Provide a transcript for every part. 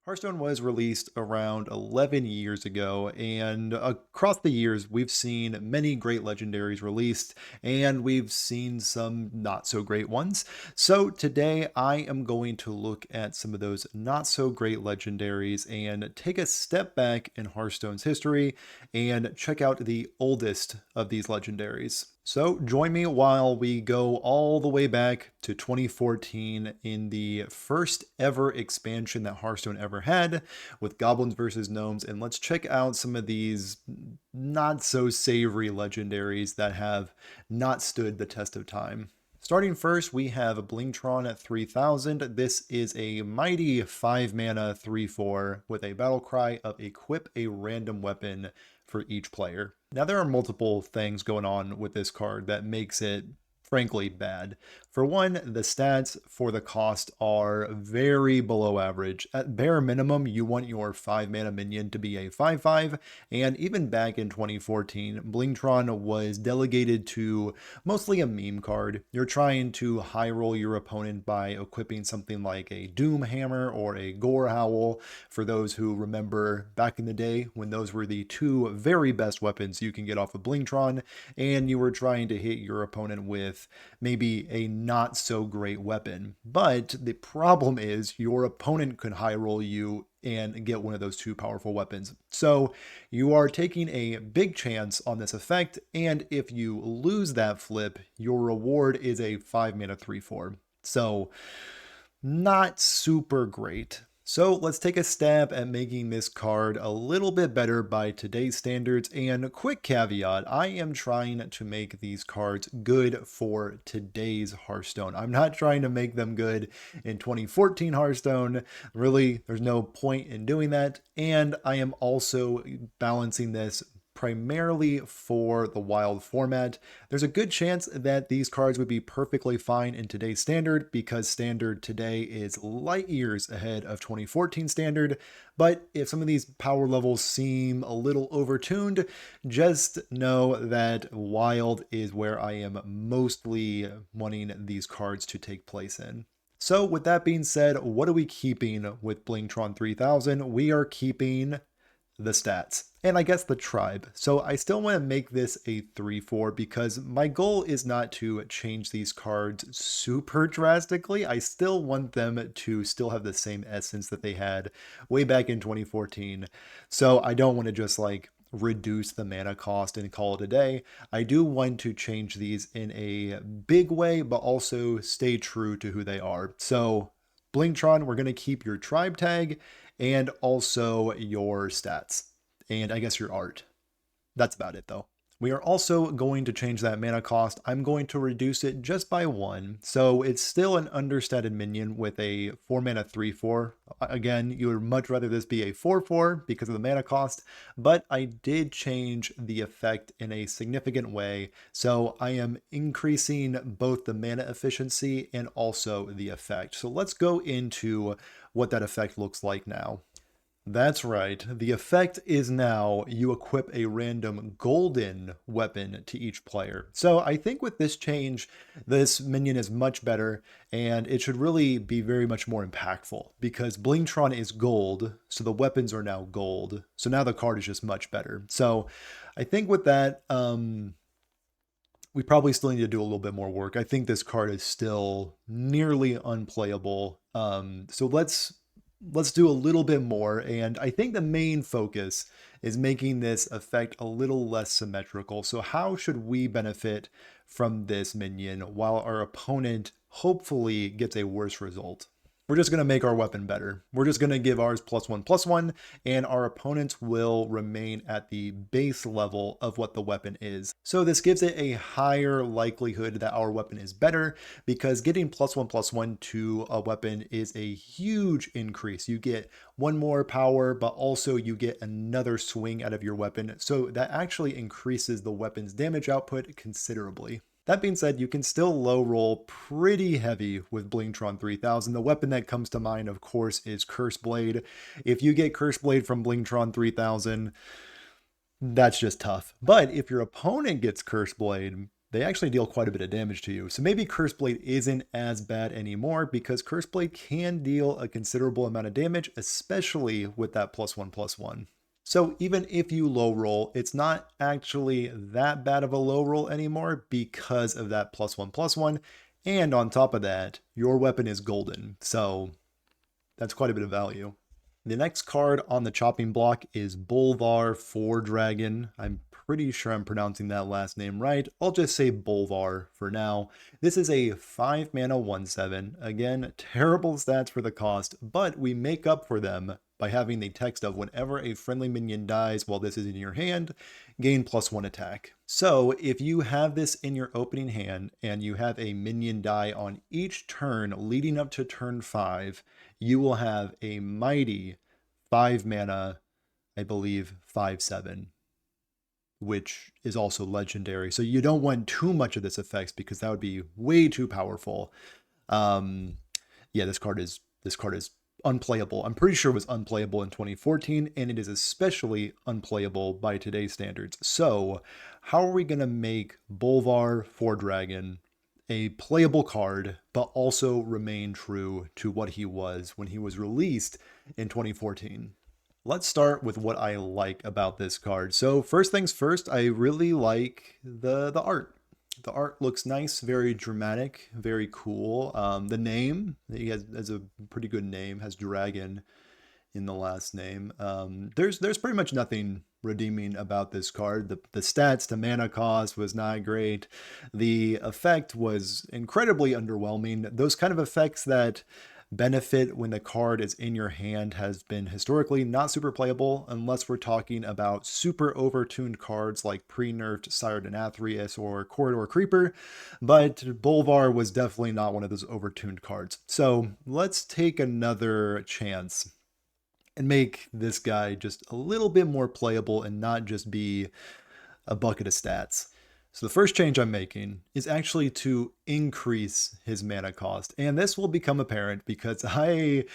Hearthstone was released around 11 years ago, and across the years, we've seen many great legendaries released, and we've seen some not so great ones. So today, I am going to look at some of those not so great legendaries and take a step back in Hearthstone's history and check out the oldest of these legendaries. So join me while we go all the way back to 2014 in the first ever expansion that Hearthstone ever had with Goblins versus Gnomes, and let's check out some of these not so savory legendaries that have not stood the test of time. Starting first, we have Blingtron at 3000. This is a mighty 5 mana 3/4 with a battle cry of equip a random weapon for each player. Now, there are multiple things going on with this card that makes it frankly bad. For one, the stats for the cost are very below average. At bare minimum, you want your 5 mana minion to be a 5/5, and even back in 2014, Blingtron was delegated to mostly a meme card. You're trying to high roll your opponent by equipping something like a Doom Hammer or a Gore Howl, for those who remember back in the day when those were the two very best weapons you can get off of Blingtron, and you were trying to hit your opponent with maybe a not so great weapon. But the problem is your opponent could high roll you and get one of those two powerful weapons. So you are taking a big chance on this effect, and if you lose that flip, your reward is a 5 mana 3/4. So not super great. So let's take a stab at making this card a little bit better by today's standards. And a quick caveat, I am trying to make these cards good for today's Hearthstone. I'm not trying to make them good in 2014 Hearthstone. Really, there's no point in doing that. And I am also balancing this primarily for the wild format. There's a good chance that these cards would be perfectly fine in today's standard because standard today is light years ahead of 2014 standard. But if some of these power levels seem a little overtuned, just know that wild is where I am mostly wanting these cards to take place in. So with that being said, what are we keeping with Blingtron 3000? We are keeping the stats, and I guess the tribe. So I still want to make this a 3/4 because my goal is not to change these cards super drastically. I still want them to still have the same essence that they had way back in 2014. So I don't want to just like reduce the mana cost and call it a day. I do want to change these in a big way, but also stay true to who they are. So Blingtron, we're going to keep your tribe tag and also your stats, and I guess your art. That's about it though. We are also going to change that mana cost. I'm going to reduce it just by 1. So it's still an understated minion with a 4 mana 3/4. Again, you would much rather this be a 4/4 because of the mana cost, but I did change the effect in a significant way. So I am increasing both the mana efficiency and also the effect. So let's go into what that effect looks like now. That's right. The effect is now you equip a random golden weapon to each player. So I think with this change, this minion is much better, and it should really be very much more impactful because Blingtron is gold, so the weapons are now gold. So now the card is just much better. So I think with that, we probably still need to do a little bit more work. I think this card is still nearly unplayable. So let's do a little bit more, and I think the main focus is making this effect a little less symmetrical. So how should we benefit from this minion while our opponent hopefully gets a worse result? We're just going to make our weapon better. We're just going to give ours +1/+1, and our opponents will remain at the base level of what the weapon is. So this gives it a higher likelihood that our weapon is better because getting +1/+1 to a weapon is a huge increase. You get 1 more power, but also you get another swing out of your weapon. So that actually increases the weapon's damage output considerably. That being said, you can still low roll pretty heavy with Blingtron 3000. The weapon that comes to mind, of course, is Curse Blade. If you get Curse Blade from Blingtron 3000, that's just tough. But if your opponent gets Curse Blade, they actually deal quite a bit of damage to you. So maybe Curse Blade isn't as bad anymore because Curse Blade can deal a considerable amount of damage, especially with that +1/+1. So even if you low roll, it's not actually that bad of a low roll anymore because of that +1/+1. And on top of that, your weapon is golden. So that's quite a bit of value. The next card on the chopping block is Bolvar Fordragon. I'm pretty sure I'm pronouncing that last name right. I'll just say Bolvar for now. This is a 5 mana 1/7. Again, terrible stats for the cost, but we make up for them by having the text of whenever a friendly minion dies while this is in your hand, gain +1 attack. So if you have this in your opening hand and you have a minion die on each turn leading up to turn 5, you will have a mighty 5 mana, I believe 5/7, which is also legendary. So you don't want too much of this effects because that would be way too powerful. Yeah, this card is unplayable. I'm pretty sure it was unplayable in 2014, and it is especially unplayable by today's standards. So how are we going to make Bolvar Fordragon a playable card, but also remain true to what he was when he was released in 2014? Let's start with what I like about this card. So first things first, I really like the art. The art looks nice, very dramatic, very cool. The name, he has a pretty good name, has dragon in the last name. There's pretty much nothing redeeming about this card. The stats, the mana cost was not great. The effect was incredibly underwhelming. Those kind of effects that benefit when the card is in your hand has been historically not super playable unless we're talking about super overtuned cards like pre-nerfed Sire Denathrius or Corridor Creeper, but Bolvar was definitely not one of those overtuned cards. So let's take another chance and make this guy just a little bit more playable and not just be a bucket of stats. So the first change I'm making is actually to increase his mana cost. And this will become apparent because I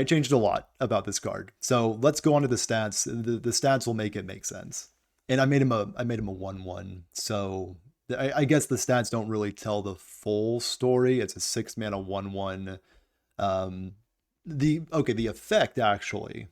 changed a lot about this card. So let's go on to the stats. The stats will make it make sense. And I made him a 1/1. So I guess the stats don't really tell the full story. It's a 6 mana 1/1. The effect actually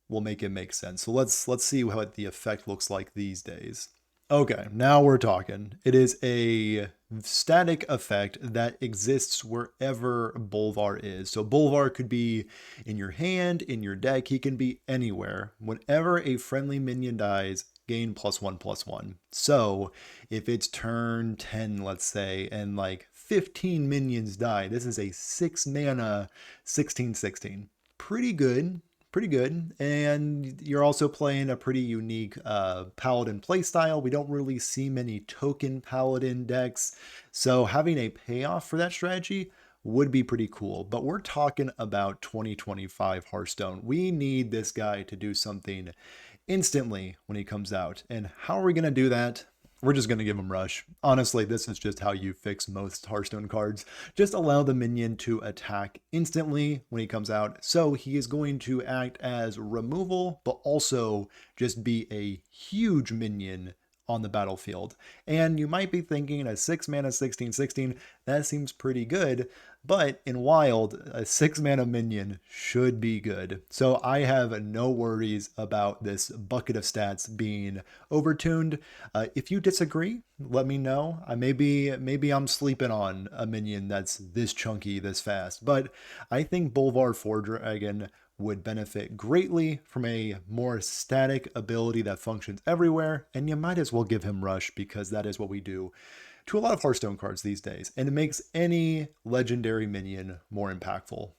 will make it make sense. So let's see what the effect looks like these days. Okay, now we're talking. It is a static effect that exists wherever Bolvar is. So Bolvar could be in your hand, in your deck, he can be anywhere. Whenever a friendly minion dies, gain +1/+1. So if it's turn 10, let's say, and like 15 minions die, this is a 6 mana 16/16. Pretty good. Pretty good. And you're also playing a pretty unique paladin playstyle. We don't really see many token paladin decks. So having a payoff for that strategy would be pretty cool. But we're talking about 2025 Hearthstone. We need this guy to do something instantly when he comes out. And how are we going to do that? We're just going to give him Rush. Honestly, this is just how you fix most Hearthstone cards. Just allow the minion to attack instantly when he comes out. So he is going to act as removal, but also just be a huge minion on the battlefield. And you might be thinking a 6 mana 16/16, that seems pretty good, but in Wild, a 6 mana minion should be good. So I have no worries about this bucket of stats being overtuned. If you disagree, let me know. Maybe I'm sleeping on a minion that's this chunky, this fast, but I think Bolvar Fordragon would benefit greatly from a more static ability that functions everywhere, and you might as well give him Rush because that is what we do to a lot of Hearthstone cards these days, and it makes any legendary minion more impactful.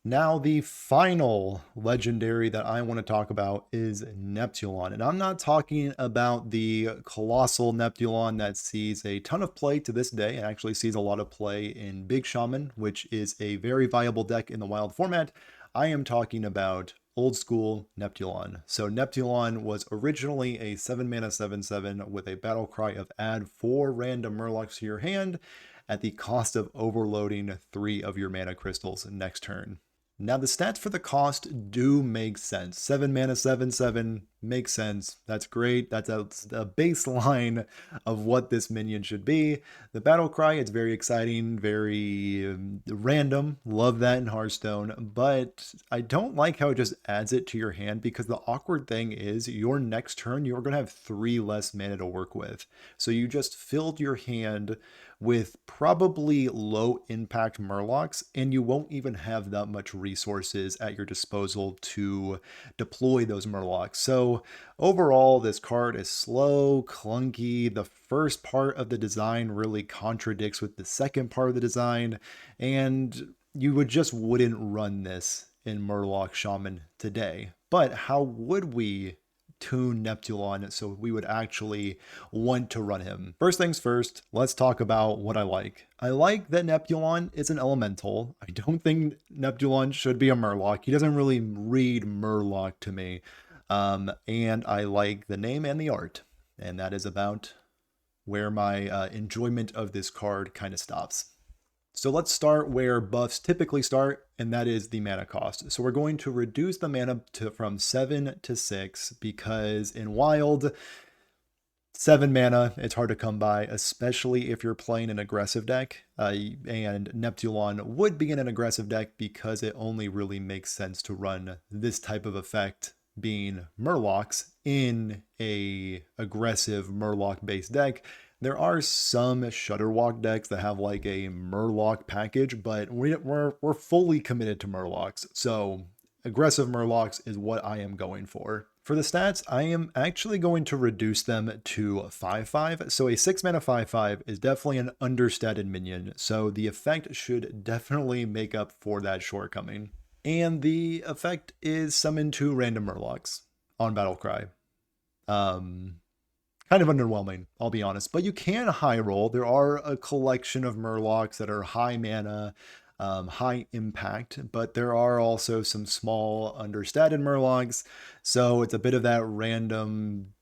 Now, the final legendary that I want to talk about is Neptulon. And I'm not talking about the colossal Neptulon that sees a ton of play to this day and actually sees a lot of play in Big Shaman, which is a very viable deck in the Wild format. I am talking about old school Neptulon. So Neptulon was originally a 7 mana 7/7 with a battle cry of add 4 random Murlocs to your hand at the cost of overloading 3 of your mana crystals next turn. Now the stats for the cost do make sense. 7 mana 7/7, Makes sense. That's great. That's a baseline of what this minion should be. The battle cry, it's very exciting, very random. Love that in Hearthstone. But I don't like how it just adds it to your hand, because the awkward thing is your next turn, you're going to have 3 less mana to work with. So you just filled your hand with probably low impact Murlocs, and you won't even have that much resources at your disposal to deploy those Murlocs. So overall, this card is slow, clunky. The first part of the design really contradicts with the second part of the design, and you wouldn't run this in Murloc Shaman today. But how would we tune Neptulon so we would actually want to run him? First things first, let's talk about what I like. I like that Neptulon is an elemental. I don't think Neptulon should be a Murloc. He doesn't really read Murloc to me. And I like the name and the art. And that is about where my enjoyment of this card kind of stops. So let's start where buffs typically start, and that is the mana cost. So we're going to reduce the mana from 7 to 6, because in Wild, 7 mana, it's hard to come by, especially if you're playing an aggressive deck. And Neptulon would be in an aggressive deck because it only really makes sense to run this type of effect, being Murlocs, in a aggressive Murloc-based deck. There are some Shutterwalk decks that have like a Murloc package, but we're fully committed to Murlocs. So aggressive Murlocs is what I am going for. For the stats, I am actually going to reduce them to 5/5. So a 6 mana 5/5 is definitely an understated minion. So the effect should definitely make up for that shortcoming. And the effect is summon 2 random Murlocs on Battlecry. Kind of underwhelming, I'll be honest. But you can high roll. There are a collection of Murlocs that are high mana, high impact, but there are also some small understated Murlocs. So it's a bit of that random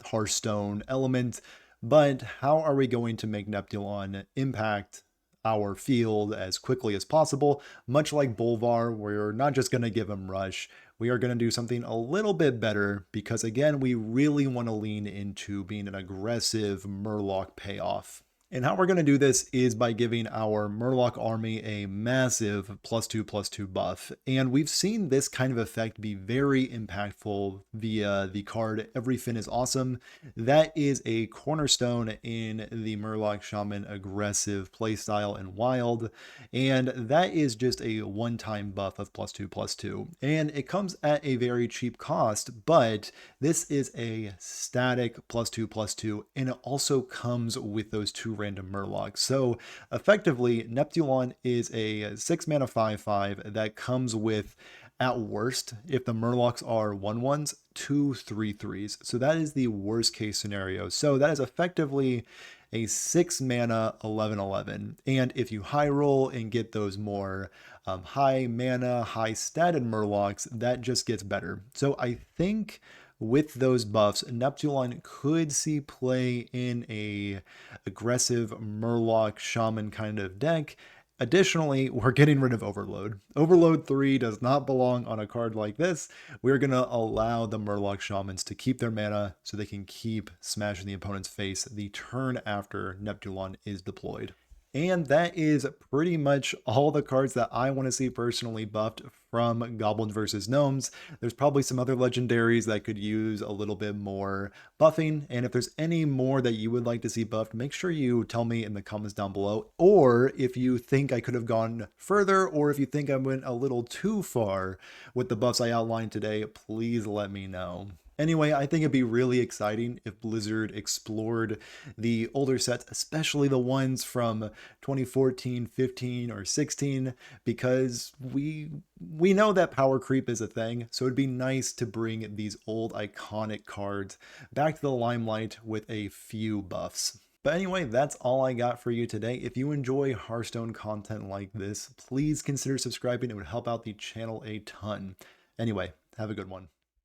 Hearthstone element. But how are we going to make Neptulon impact our field as quickly as possible? Much like Bolvar, we're not just going to give him Rush. We are going to do something a little bit better, because again, we really want to lean into being an aggressive Murloc payoff. And how we're going to do this is by giving our Murloc army a massive +2/+2 buff. And we've seen this kind of effect be very impactful via the card Every Fin is Awesome. That is a cornerstone in the Murloc Shaman aggressive playstyle in Wild. And that is just a one-time buff of +2/+2. And it comes at a very cheap cost, but this is a static +2/+2, and it also comes with those 2 random Murlocs. So effectively, Neptulon is a 6 mana 5/5 that comes with, at worst, if the Murlocs are 1/1s, 2 3/3s. So that is the worst case scenario. So that is effectively a 6 mana 11/11. And if you high roll and get those more high mana, high statted Murlocs, that just gets better. So I think with those buffs, Neptulon could see play in a aggressive Murloc Shaman kind of deck. Additionally, we're getting rid of Overload. Overload 3 does not belong on a card like this. We're going to allow the Murloc Shamans to keep their mana so they can keep smashing the opponent's face the turn after Neptulon is deployed. And that is pretty much all the cards that I want to see personally buffed from Goblins versus Gnomes. There's probably some other legendaries that could use a little bit more buffing. And if there's any more that you would like to see buffed, make sure you tell me in the comments down below. Or if you think I could have gone further, or if you think I went a little too far with the buffs I outlined today, please let me know. Anyway, I think it'd be really exciting if Blizzard explored the older sets, especially the ones from 2014, 15, or 16, because we know that power creep is a thing, so it'd be nice to bring these old iconic cards back to the limelight with a few buffs. But anyway, that's all I got for you today. If you enjoy Hearthstone content like this, please consider subscribing. It would help out the channel a ton. Anyway, have a good one.